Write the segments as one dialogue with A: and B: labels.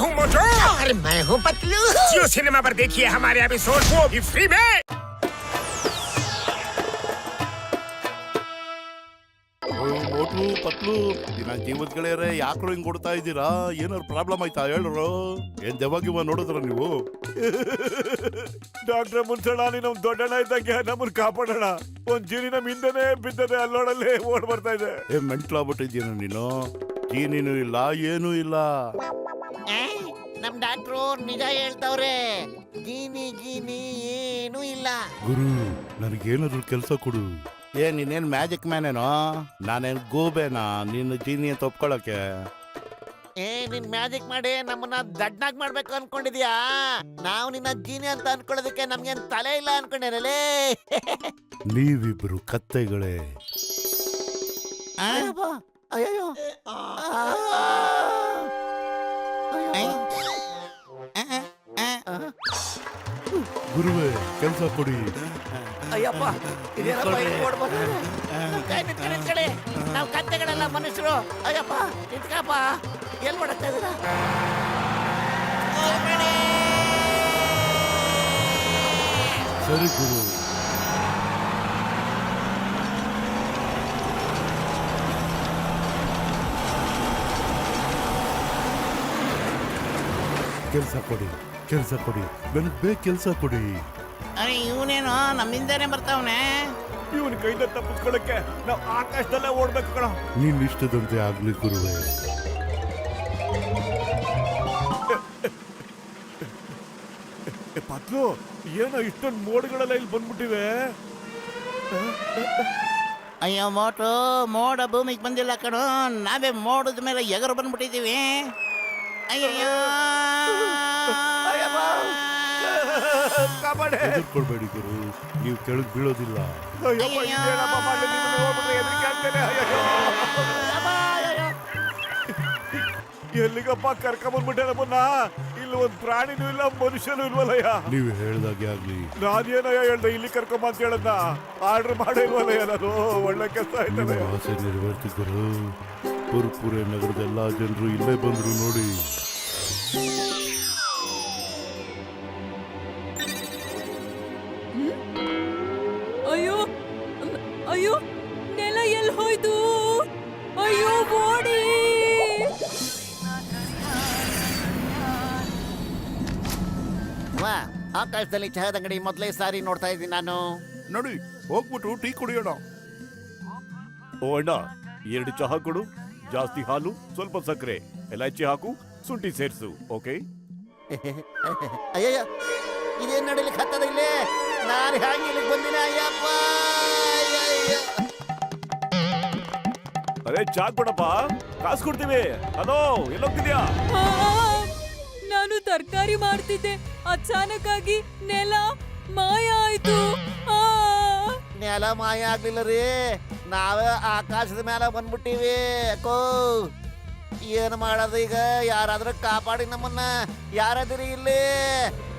A: हूँ मोटू
B: और मैं हूँ पतलू।
A: जियो सिनेमा पर देखिए हमारे एपिसोड, वो भी फ्री में।
C: ಮೋಟ್ರು ಪತ್ಲು ನನ್ನ ಜೀವದ ಗೆಳೆಯರೇ ಯಾಕ್ರೋ ಹಿಂಗ್ ಕೊಡ್ತಾ ಇದ್ದೀರಾ? ಏನಾದ್ರು ಪ್ರಾಬ್ಲಮ್ ಆಯ್ತಾ ಹೇಳ್ರು? ಏನ್ ದೆವ್ವ ನೋಡಿದ್ರ ನೀವು?
D: ಡಾಕ್ಟ್ರೆ ಮುನ್ಸಣ್ಣ, ನೀನು ದೊಡ್ಡಣ್ಣ ಇದ್ದಂಗೆ ನಮ್ಮನ್ನ ಕಾಪಾಡೋಣ. ಒಂದ್ ಜೀನಿ ನಮ್ ಹಿಂದೆನೆ ಬಿದ್ದದೆ, ಅಲ್ಲೋಡಲ್ಲಿ ಓಡ್ ಬರ್ತಾ ಇದೆ.
C: ಮೆಂಟ್ಲಾಗ್ಬಿಟ್ಟಿದ್ದೀನ ನೀನು? ಜೀನಿನೂ ಇಲ್ಲ, ಏನೂ ಇಲ್ಲ.
B: ನಮ್ ಡಾಕ್ಟ್ರು ನಿಜ ಹೇಳ್ತವ್ರೆ, ಗೀನಿ ಗೀನಿ ಏನೂ ಇಲ್ಲ.
C: ಗುರು, ನನಗೇನಾದ್ರು ಕೆಲಸ ಕೊಡು. ನೀನೇನ್ ಮ್ಯಾಜಿಕ್ ಮ್ಯಾನೇನೋ? ನಾನೇನ್ ಗೂಬೆನಾ ನೀನು ಜೀನಿ ಅಂತ ಒಪ್ಕೊಳಕ್ಕೆ?
B: ನಿನ್ ಮ್ಯಾಜಿಕ್ ಮಾಡಿ ನಮ್ಮನ್ನ ದಡ್ಡನಾಗ್ ಮಾಡ್ಬೇಕು ಅನ್ಕೊಂಡಿದ್ಯಾ? ನಾವು ನಿನ್ನ ಜೀನಿ ಅಂತ ಅನ್ಕೊಳ್ಳೋದಕ್ಕೆ ನಮ್ಗೇನ್ ತಲೆ ಇಲ್ಲ ಅನ್ಕೊಂಡೇನಲ್ಲೇ.
C: ನೀವಿಬ್ರು ಕತ್ತೆಗಳೇ.
B: ಅಯ್ಯೋ
C: ಗುರುವೇ, ಕೆಲಸ ಕೊಡಿ.
B: ಅಯ್ಯಪ್ಪ, ನಿಂತ್ಕೊಳ್ಳಿ. ನಾವು ಕತ್ತೆಗಳೆಲ್ಲ ಮನುಷ್ಯರು. ಅಯ್ಯಪ್ಪ ನಿಂತ್ಕಪ್ಪ, ಎಲ್ ಮಾಡತ್ತಾ ಇದ್ದೀರಾ?
C: ಸರಿ ಗುರು. ಕೆಲಸ ಕೊಡಿ, ಕೆಲಸ ಕೊಡಿ, ನನಗೆ ಬೇಗ ಕೆಲಸ ಕೊಡಿ.
B: ಅರೆ ಇವನೇನೋ ನಮ್ಮಿಂದಾನೆ ಬರ್ತಾವನೆ.
D: ಇವನ್ ಕೈಯಿಂದ ತಪ್ಪಿಸ್ಕೊಳಕ್ಕೆ ನಾವು ಆಕಾಶದಲ್ಲೇ ಓಡ್ಬೇಕು ಕಣ.
C: ನಿನ್ನ ಇಷ್ಟದಂತೆ ಆಗ್ಲಿ ಗುರುವೇ.
D: ಪತ್ಲು, ಏನೋ ಇಷ್ಟೊಂದು ಮೋಡ್ಗಳೆಲ್ಲ ಇಲ್ಲಿ ಬಂದ್ಬಿಟ್ಟಿವೆ.
B: ಅಯ್ಯೋ ಮೋಟು, ಮೋಡ ಭೂಮಿಗೆ ಬಂದಿಲ್ಲ ಕಣೋ, ನಾವೇ ಮೋಡದ ಮೇಲೆ ಎಗರು ಬಂದ್ಬಿಟ್ಟಿದೀವಿ. ಅಯ್ಯಯ್ಯೋ,
C: ಕೊಡ್ಬೇಡಿ ಗುರು, ನೀವು ಕೆಳಗೆ ಬೀಳೋದಿಲ್ಲ.
D: ಎಲ್ಲಿಗಪ್ಪ ಕರ್ಕೊಂಡ್ಬಂದ್ಬಿಟ್ಟೆ ನಮ್ಮನ್ನ? ಇಲ್ಲಿ ಒಂದ್ ಪ್ರಾಣಿನೂ ಇಲ್ಲ, ಮನುಷ್ಯನೂ ಇಲ್ವಲ್ಲಯ್ಯ.
C: ನೀವು ಹೇಳ್ದಾಗೆ ಆಗ್ಲಿ.
D: ನಾನೇನಯ್ಯ ಹೇಳ್ದೆ ಇಲ್ಲಿ ಕರ್ಕೊಂಬ ಅಂತ ಹೇಳದ್ನ? ಆರ್ಡರ್ ಮಾಡಿಲ್ವಲ್ಲಯ್ಯ ನಾನು. ಒಳ್ಳೆ ಕೆಲಸ ಆಯ್ತದೆ.
C: ಆಸೆ ನೆರವೇರ್ತಿದ್ದರು. ಪುರ್ಪುರೆ ನಗರದ ಎಲ್ಲಾ ಜನರು ಇಲ್ಲೇ ಬಂದ್ರು ನೋಡಿ.
E: ಅಯ್ಯೋ ಅಯ್ಯೋ, ನೆಲ ಎಲ್ಲಿ ಹೋಯ್ತು? ಅಯ್ಯೋ ಬಾಡಿ.
B: ವಾ, ಆಕಾಶದಲ್ಲಿ ಚಹಾದ ಅಂಗಡಿ ಮೊದಲೇ ಸಾರಿ ನೋಡ್ತಾ ಇದ್ದೀನಿ ನಾನು.
C: ನೋಡಿ, ಹೋಗ್ಬಿಟ್ಟು ಟೀ ಕುಡಿಯೋಣ.
D: ಓ ಅಣ್ಣ, 2 ಚಹಾ ಕೊಡು, ಜಾಸ್ತಿ ಹಾಲು, ಸ್ವಲ್ಪ ಸಕ್ಕರೆ, ಎಲೈಚಿ ಹಾಕು, ಶುಂಠಿ ಸೇರ್ಸು. ಓಕೆ?
B: ಅಯ್ಯಯ್ಯ, ಇದೇನ್ ನಡಿಲಿಕ್ಕೆ ಹತ್ತದ ಇಲ್ಲಿ? ನಾನು ಹೇಗೆ ಇಲ್ಲಿಗೆ ಬಂದಿನ? ಅಯ್ಯಪ್ಪ,
D: ಅರೆ ಚಾ ಕೊಡಪ್ಪ, ಕಾಸು ಕೊಡ್ತೀವಿ. ಹಲೋ, ಎಲ್ಲೋಗ್ತಿದ್ಯಾ?
E: ನಾನು ತರಕಾರಿ ಮಾಡ್ತಿದ್ದೆ, ಅಚಾನಕ್ ಆಗಿ ನೆಲ ಮಾಯ ಆಯ್ತು.
B: ನೆಲ ಮಾಯ ಆಗ್ಲಿಲ್ಲ ರೀ, ನಾವೇ ಆಕಾಶದ ಮೇಲೆ ಬಂದ್ಬಿಟ್ಟಿವಿ. ಅಕ್ಕೋ, ಏನ್ ಮಾಡೋದು ಈಗ? ಯಾರಾದ್ರೂ ಕಾಪಾಡಿ ನಮ್ಮನ್ನ. ಯಾರಾದ್ರಿ ಇಲ್ಲಿ?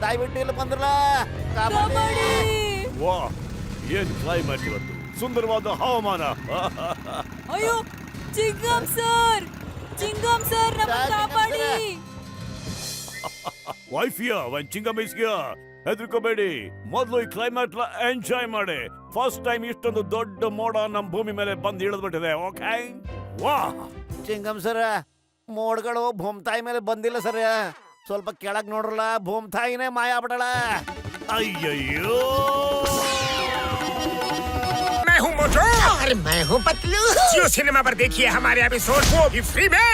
B: ದಯವಿಟ್ಟು ಇಲ್ಲಿ ಬಂದ್ರಲ್ಲ, ಕಾಪಾಡಿ.
D: ವಾ, ಏನ್ ಕ್ಲೈಮೇಟ್ ಇವತ್ತು! ಸುಂದರವಾದ ಹವಾಮಾನ.
E: ಅಯ್ಯೋ ಚಿಂಗಮ್ ಸರ್, ಚಿಂಗಮ್ ಸರ್, ನಮ್ಮನ್ನ ಕಾಪಾಡಿ.
D: ವೈಫಿಯಾ ವನ್ ಚಿಂಗಮ್ ಇಸ್ ಹಿಯರ್. ಹೆದರ್ಕೋಬೇಡಿ, ಮೊದಲು ಈ ಕ್ಲೈಮೇಟ್ ಎಂಜಾಯ್ ಮಾಡಿ. ಫಸ್ಟ್ ಟೈಮ್ ಇಷ್ಟೊಂದು ದೊಡ್ಡ ಮೋಡ ನಮ್ಮ ಭೂಮಿ ಮೇಲೆ ಬಂದು ಇಳಿದ್ಬಿಟ್ಟಿದೆ. ಓಕೆ? ವಾ
B: ಚಿಂಗಮ್ ಸರ್, ಮೋಡ್ಗಳು ಭೂಮ್ತಾಯಿ ಮೇಲೆ ಬಂದಿಲ್ಲ ಸರ್. ಸ್ವಲ್ಪ ಕೆಳಗ್ ನೋಡ್ರಲ್ಲ, ಭೂಮ್ತಾಯಿನೇ ಮಾಯ ಆಗ್ಬಿಡಳ.
D: ಅಯ್ಯಯ್ಯೋ,
A: मैं हूँ मोटू
B: और मैं हूँ पतलू।
A: जियो सिनेमा पर देखिए हमारे एपिसोड, वो भी फ्री में।